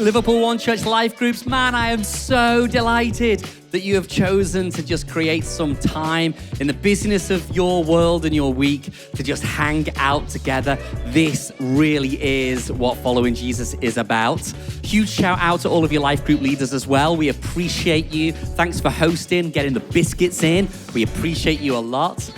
Liverpool One Church life groups. Man, I am so delighted that you have chosen to just create some time in the busyness of your world and your week to just hang out together. This really is what following Jesus is about. Huge shout out to all of your life group leaders as well. We appreciate you. Thanks for hosting, getting the biscuits in. We appreciate you a lot.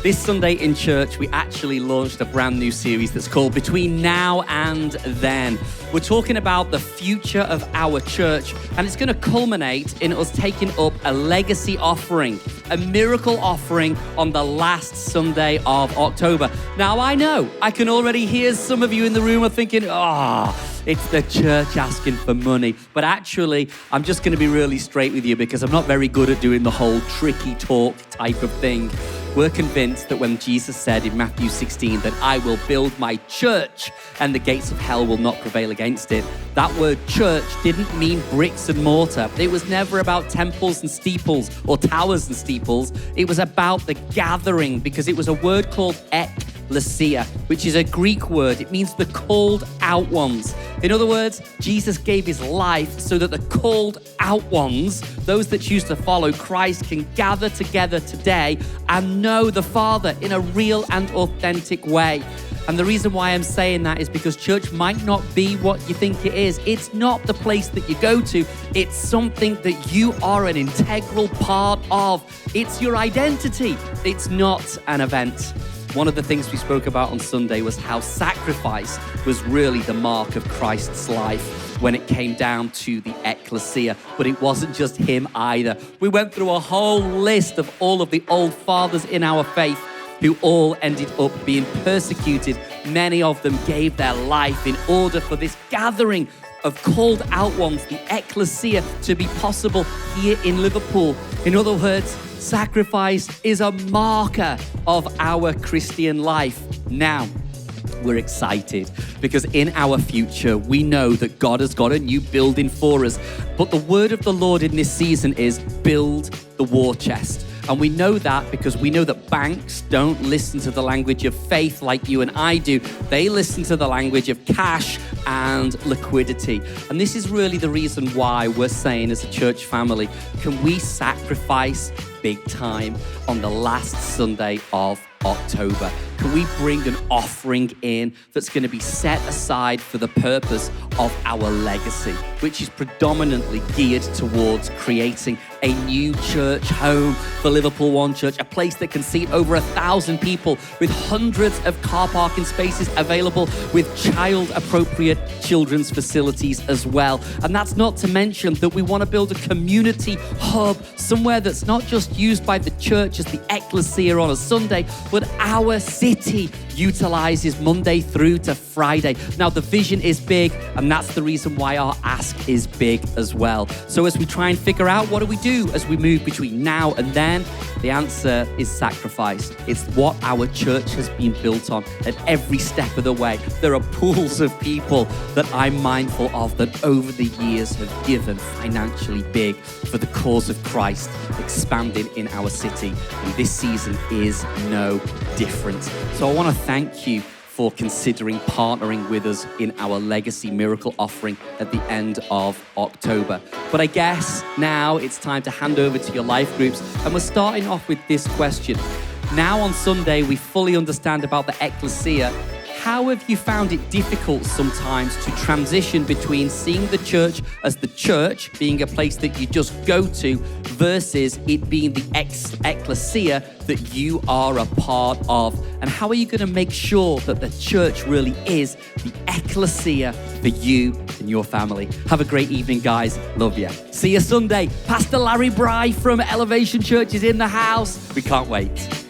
This Sunday in church, we actually launched a brand new series that's called Between Now and Then. We're talking about the future of our church, and it's going to culminate in us taking up a legacy offering, a miracle offering on the last Sunday of October. Now, I know, I can already hear some of you in the room are thinking, it's the church asking for money. But actually, I'm just going to be really straight with you because I'm not very good at doing the whole tricky talk type of thing. We're convinced that when Jesus said in Matthew 16 that I will build my church and the gates of hell will not prevail against it, that word church didn't mean bricks and mortar. It was never about temples and steeples or towers and steeples. It was about the gathering because it was a word called ecclesia, which is a Greek word. It means the called out ones. In other words, Jesus gave his life so that the called out ones, those that choose to follow Christ, can gather together today and know the Father in a real and authentic way. And the reason why I'm saying that is because church might not be what you think it is. It's not the place that you go to. It's something that you are an integral part of. It's your identity. It's not an event. One of the things we spoke about on Sunday was how sacrifice was really the mark of Christ's life when it came down to the ecclesia. But it wasn't just him either. We went through a whole list of all of the old fathers in our faith who all ended up being persecuted. Many of them gave their life in order for this gathering of called out ones, the ecclesia, to be possible here in Liverpool. In other words, sacrifice is a marker of our Christian life. Now, we're excited because in our future, we know that God has got a new building for us. But the word of the Lord in this season is build the war chest. And we know that because we know that banks don't listen to the language of faith like you and I do. They listen to the language of cash and liquidity. And this is really the reason why we're saying as a church family, can we sacrifice big time on the last Sunday of October? Can we bring an offering in that's going to be set aside for the purpose of our legacy, which is predominantly geared towards creating a new church home for Liverpool One Church, a place that can seat over 1,000 people with hundreds of car parking spaces available with child-appropriate children's facilities as well. And that's not to mention that we want to build a community hub, somewhere that's not just used by the church as the ecclesia on a Sunday, but our city utilizes Monday through to Friday. Now, the vision is big, and that's the reason why our ask is big as well. So as we try and figure out what do we do as we move between now and then, the answer is sacrifice. It's what our church has been built on at every step of the way. There are pools of people that I'm mindful of that over the years have given financially big for the cause of Christ expanding in our city. And this season is no different. So I want to thank you for considering partnering with us in our Legacy Miracle offering at the end of October. But I guess now it's time to hand over to your life groups, and we're starting off with this question. Now on Sunday, we fully understand about the ecclesia. How have you found it difficult sometimes to transition between seeing the church as the church, being a place that you just go to, versus it being the ecclesia that you are a part of? And how are you going to make sure that the church really is the ecclesia for you and your family? Have a great evening, guys. Love you. See you Sunday. Pastor Larry Bry from Elevation Church is in the house. We can't wait.